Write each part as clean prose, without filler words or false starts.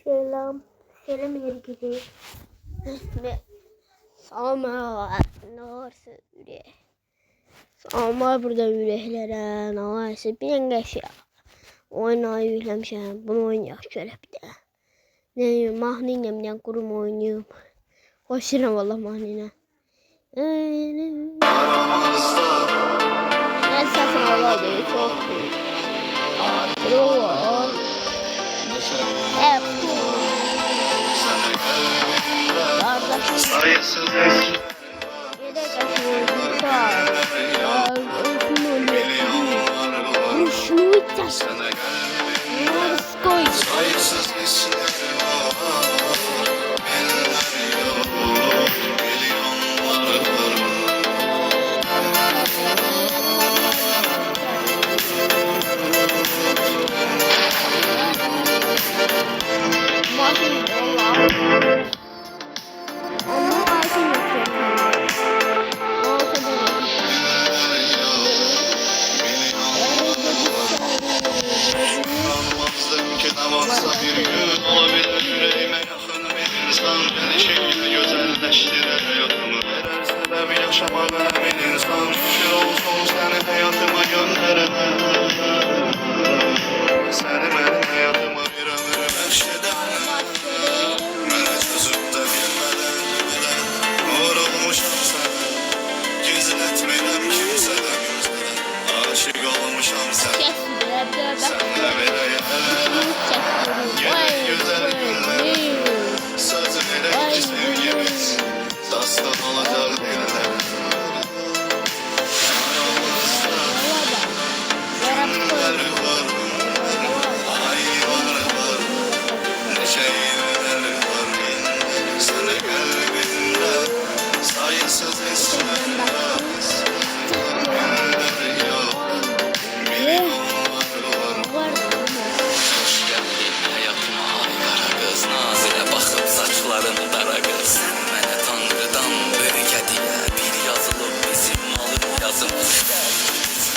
Selam. Selam herkese. Sama ne varsa üre. Sama burada ürəklərə, nə varsa bir qəşə. Oynayı yükləmişəm. Bunu oynayaq şöyle bir də. Ne mahnıyla bir qurum oynayım. Hoşuram valla mahnıyla. Ne satın aladı çok büyük. Sayısız Olmazsa bir gün olabilir yüreğime yakın bir insan beni şekilde güzelleştirir hayatımı verer sebebi yaşamana emin insan şükür olsun seni hayatıma gönderene seni benim hayatıma bir ömür bəxşedene məni çözüb də bilmədən vurulmuşam sənə gizlətmirəm kimsədən aşık olmuşam sənə sənə verəyəm güzel günler sözün elə ki sevgimiz dastan olacak diller günler var ay var neşe günler var sana kalbimde sayısız esmer günler yok milyon var nazire baxıb saçlarını dara qız sən mənə tanrıdan bölgə diyə bir yazılıb bizim malım yazımız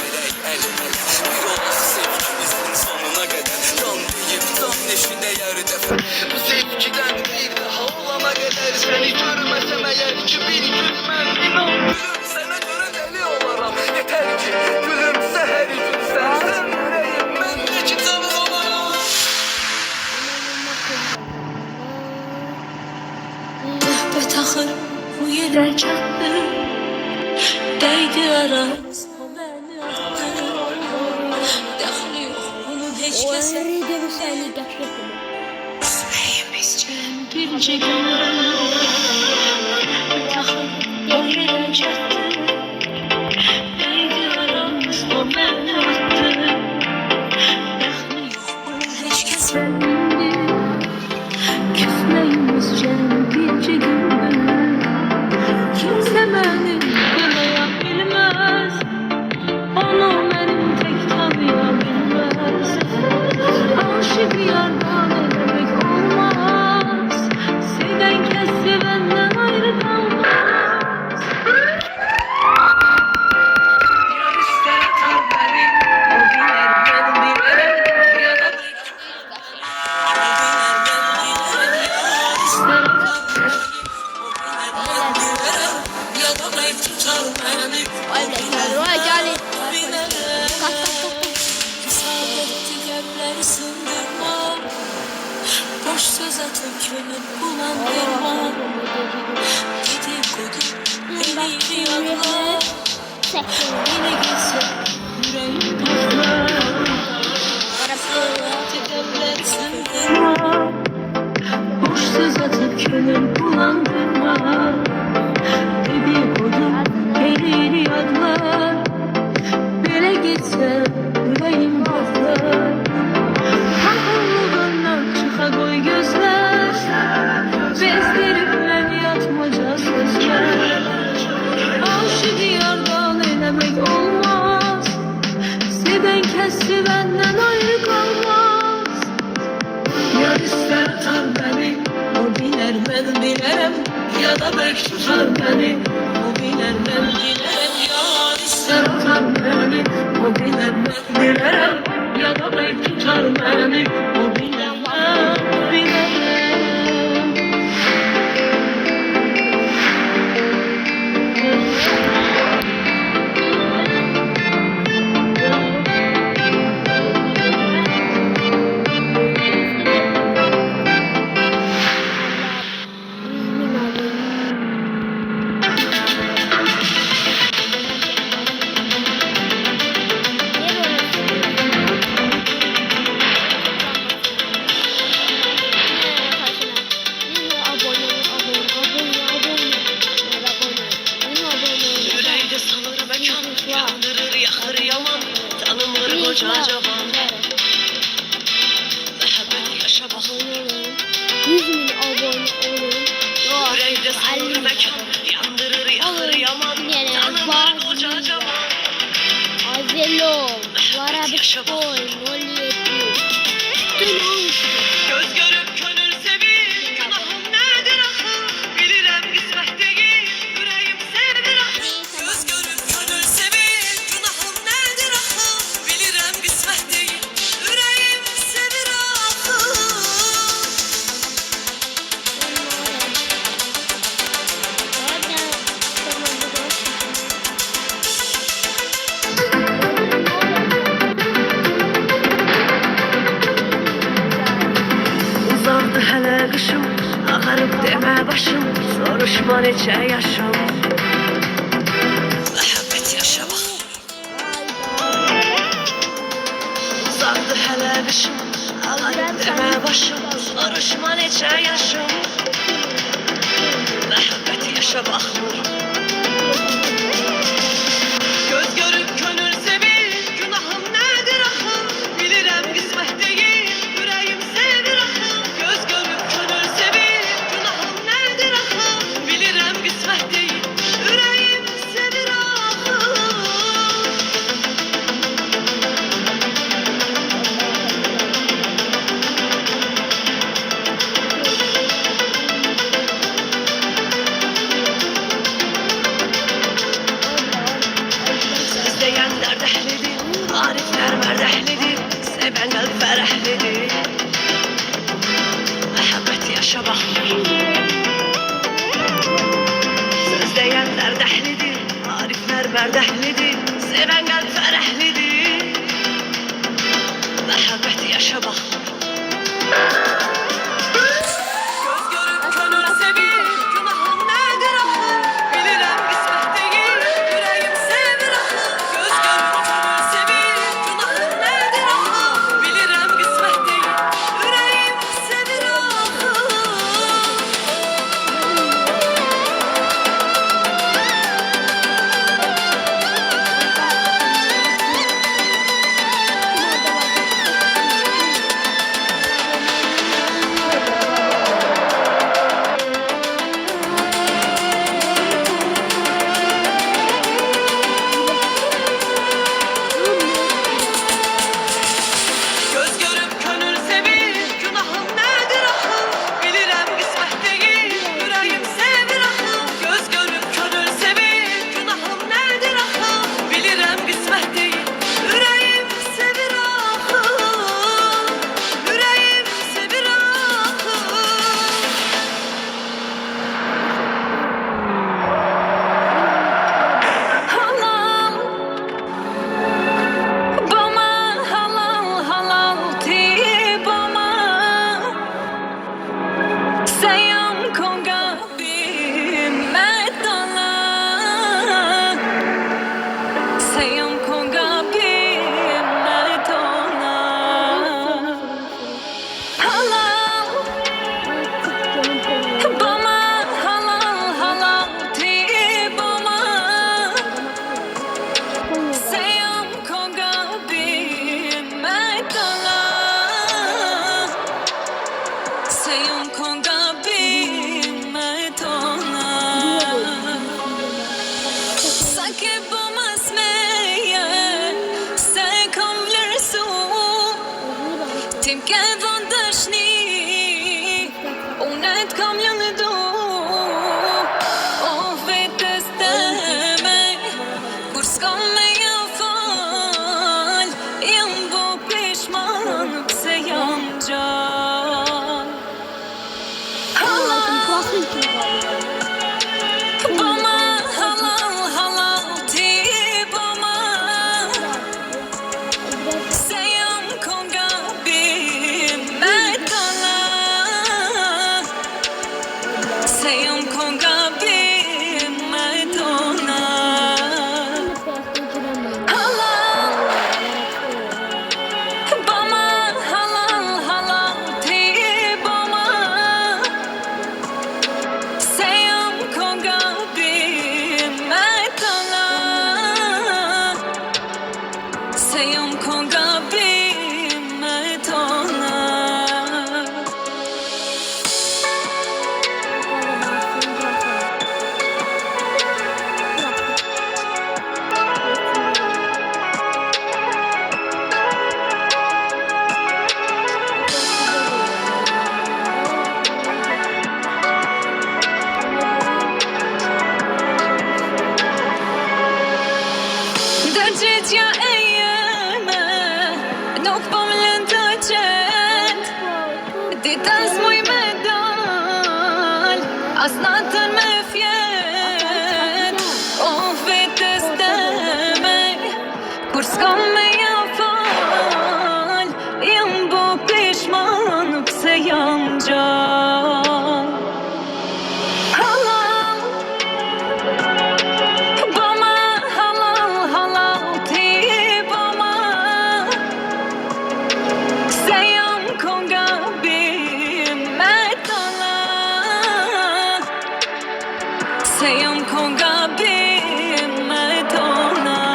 verək əl-ələ bir olaq sevgimizin sonuna qədər can deyib can neşinə yer dəfə bu sevgidən bir daha olana qədər səni görməsəm əgər ki bir gün mən inan gülüm sənə görə dəli olaram yetər ki gülümsə hər gün sən ürəyim məndəki canım olaram Taxır bu yerə çatdı Dəydi aramız o məni atdı Dəxli yox bunun heç kəsə Sevməyimizcə bircə gün Taxır bu yerə çatdı Dəydi aramız o məni atdı Dəxli yox bunun heç kəsə Küsməyimizcə bircə gün Kimsə məni qınaya bilməz Onu mənim tək tanıya bilməz Aşıq yardan eləmək olmaz Sevən kəs sevəndən ayrı qalmaz Yar istər atar məni O bilər mən bilərəm Ya da boş söz atıp könül bulandırma Dedikodu beni yakla Yine gitse yüreğim patlar Tedevler sındırma Boş söz atıp könül bulandırma Dedikodu beni yakla Bire gitse yüreğim patlar Koy gözler Bezlerimden yatmaca sözler Aşık yardan eləmek olmaz Seven kes sevenden ayrı kalmaz Yar ister atar beni O bilər ben bilərəm Ya da bək tutar beni O bilər ben bilərəm Yar ister atar beni O bilər ben bilərəm Ya da bək tutar beni O bilər ben bilərəm gece salır mekan, yandırır yakır yaman, tanınır koca caman. Azelo, Varabikoy, 07. Göz görüp gönül sevir, günahım nedir axı? Bilirəm qismət deyil, ürəyim sevir axı. Göz görüp gönül sevir, günahım nedir axı? Bilirəm qismət deyil, ürəyim sevir axı. Uzandı hələ qışım, ağarıb demə başım, soruşma neçə yaşım. Məhəbbət yaşamaq. Uzandı hələ qışım, ağarıb demə başım, soruşma neçə yaşım. Məhəbbət yaşamaqmır. Göz görüp gönül sevir, günahım nedir axı? Bilirəm qismət deyil, ürəyim sevir axı. Göz görüp gönül sevir, günahım nedir axı? Bilirəm qismət deyil, ürəyim sevir axı. Söz deyənlər dəhlidir, ariflər mərdəhlidir, sevən qəlb fərəhlidir. Məhəbbət yaşamaqdır. Söz deyənlər dəhlidir, ariflər mərdəhlidir, sevən qəlb fərəhlidir. Məhəbbət yaşamaqdır. Göz görüp gönül sevir, günahım nedir axı? Bilirəm qismət deyil, ürəyim sevir axı. Göz görüp gönül sevir, günahım nedir axı? Bilirəm qismət deyil, ürəyim sevir axı. Göz görüp gönül sevir, günahım nedir axı? Bilirəm qismət deyil, ürəyim sevir axı. Göz görüp gönül sevir, günahım nedir axı? Bilirəm qismət deyil, ürəyim sevir axı. Ürəyim sevir axı. Halal, bana halal halal ti bana. Sayam konga bimetala. Sayam konga bimetala. Halal, bana halal halal ti bana. Sayam konga bimetala. Sayam konga bimetala. Sanki bomas meje, se kom vlerësu. Tim ke dhënë dashni, unë t'kam lëndu. O vetës teme, kur s'kam me ja fal, jam bo pishman pse jam gjall. ya eyyeme Nokbam lenta cent Ditas mój medal Asnatan mefjet Ofet estemek Kurskam me yafal Jam bo pishman pse jam gjall Halal Bama halal halal ti bama Se jam konga bimet Allah Se jam konga bimet Allah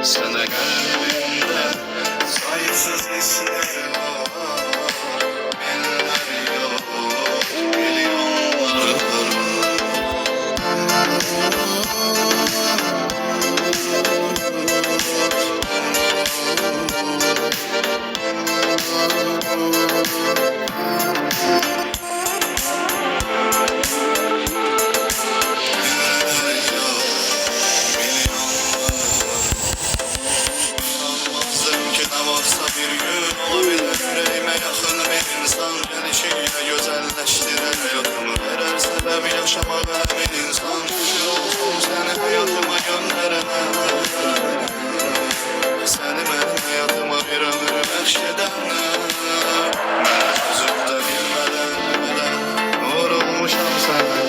Sana kalbimde sayısız hisler var. Eller yok, milyonlar var. Varsa bir gün olabilir yüreğime yakın bir insan gelişiyle güzelleştirir hayatımı verer sebep yaşama bir insan güçlü olsun seni hayatıma gönderene seni benim hayatıma bir ömür bahşedene ben çözüp de bilmeden vurulmuşam sana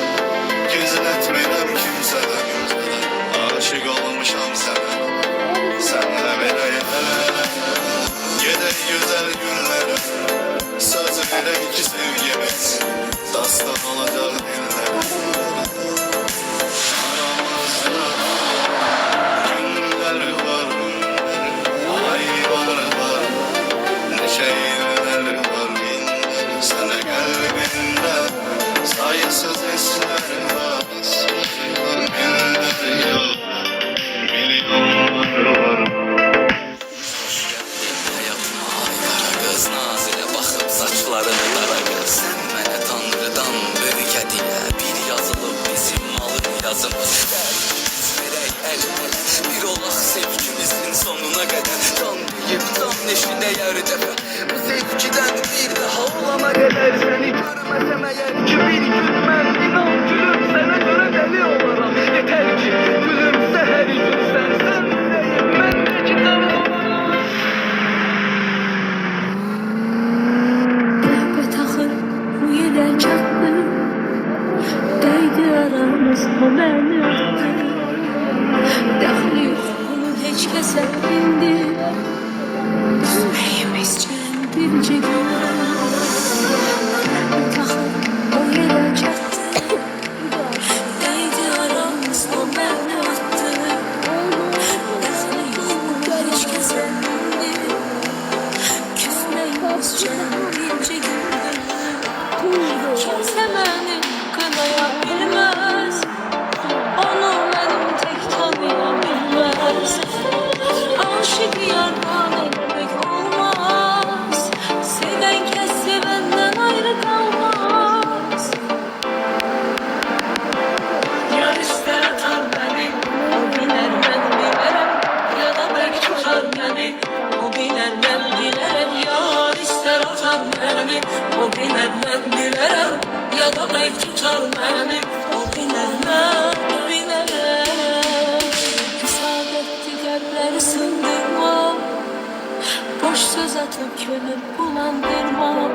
gizletmedim kimseden aşık olmuşam sana senle bir hayal Gede güzel günlere söz verek ki sevgimiz dastan olacak dillere Aramızda günler var ay var neşeler var sana kalbinde sayısız hisler var binler yok milyonlar var Kız nazile bakıp saçlarını dara göz Sen mənə tanrıdan böyük hediye Bir yazılıb bizim malın yazımız Verək əl-ələ bir olaq sevgimizin sonuna qədər Can deyib can neşinəyər dəfə Bu sevgidən bir daha olana qədər Səni görməsəm əgər ki bir gün mən inan gülüm Sənə görə dəli olaram Yeter ki gülümsə hər gün sən ürəyim məndəki can olaram Değdi aramızda beni öptü Dəxli yox bunu heç kəsə indi Üzməyimiz cəm bircə gün Taxır o yerə çatdı Değdi aramızda beni öptü Dəxli yox bunu heç kəsə indi Küsməyimiz cəm bircə gün Kimse beni kınaya bilmez Onu benim tek tanıyabilmez Aşık yardan etmek olmaz Sevden kesse benden ayrı kalmaz Yar ister atar beni O biner ben bilerem Ya da belki tutar beni O biner ben bilerem Yar ister atar beni O biner ben bilerem Ya da belki tutar beni O biner ben bilerem Saadetti kalpleri sındırma Boş söz atıp könül bulandırma